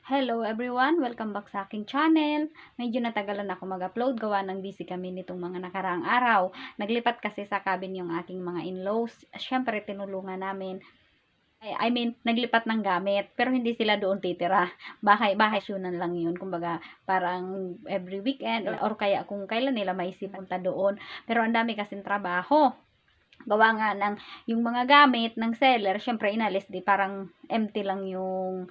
Hello everyone! Welcome back sa aking channel. Medyo natagalan ako mag-upload. Gawa ng busy kami nitong mga nakaraang araw. Naglipat kasi sa cabin yung aking mga in-laws. Siyempre, tinulungan namin. Naglipat ng gamit. Pero hindi sila doon titira. Bakasyonan lang yun. Kumbaga, parang every weekend or kaya kung kailan nila maisip punta doon. Pero ang dami kasing trabaho. Gawa nga ng yung mga gamit ng seller, syempre inalis. Parang empty lang yung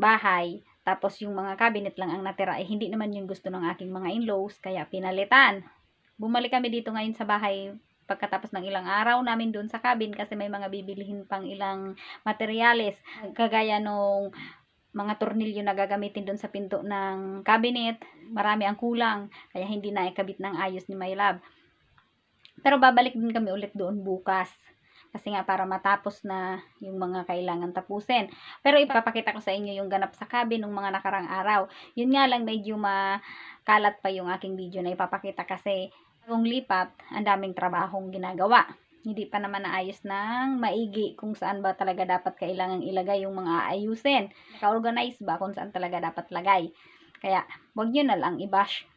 bahay, tapos yung mga cabinet lang ang natira, hindi naman yung gusto ng aking mga in-laws, kaya pinalitan. Bumalik kami dito ngayon sa bahay pagkatapos ng ilang araw namin doon sa cabin kasi may mga bibilihin pang ilang materyales, kagaya nung mga tornilyo na gagamitin doon sa pinto ng cabinet. Marami ang kulang, kaya hindi na ikabit ng ayos ni My Love. Pero babalik din kami ulit doon bukas. Kasi nga para matapos na yung mga kailangan tapusin. Pero ipapakita ko sa inyo yung ganap sa cabin ng mga nakarang araw. Yun nga lang medyo makalat pa yung aking video na ipapakita kasi bagong lipat, ang daming trabahong ginagawa. Hindi pa naman naayos ng maigi kung saan ba talaga dapat kailangang ilagay yung mga aayusin. Naka-organize ba kung saan talaga dapat lagay. Kaya wag nyo na lang i-bash.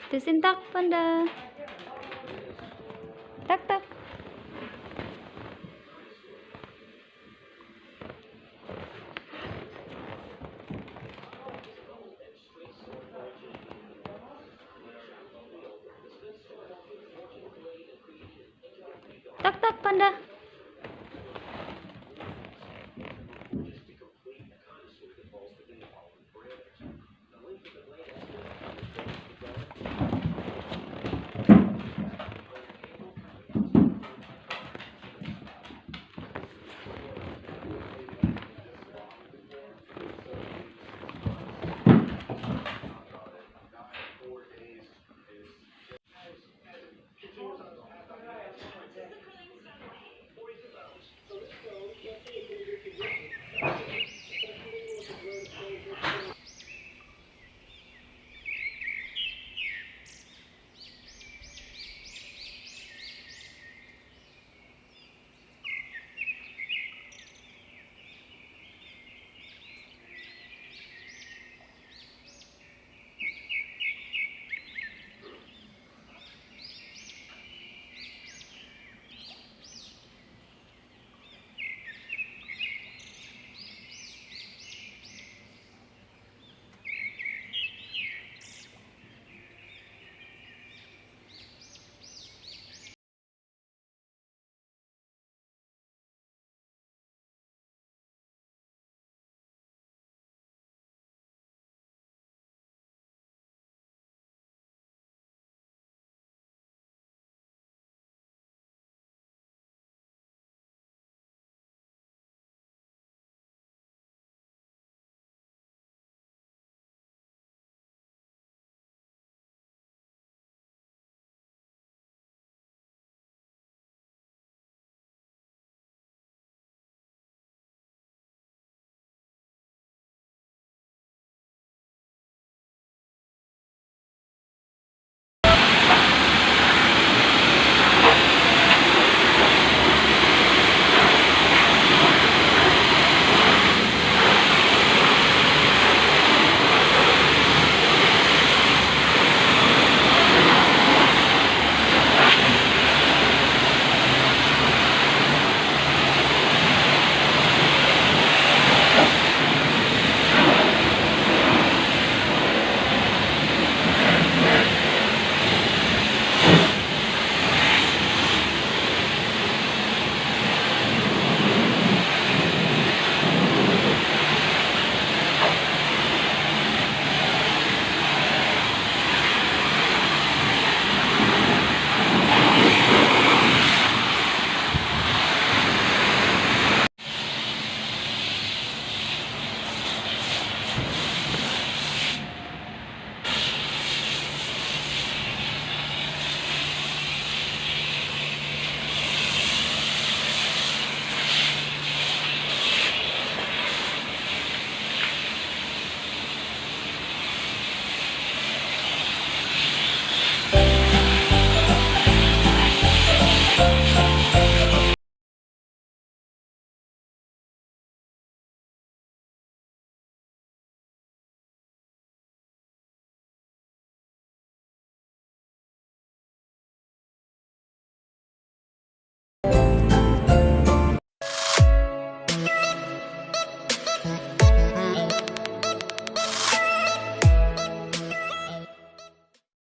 Tusintak, panda. Tak, tak. Tak, tak, panda.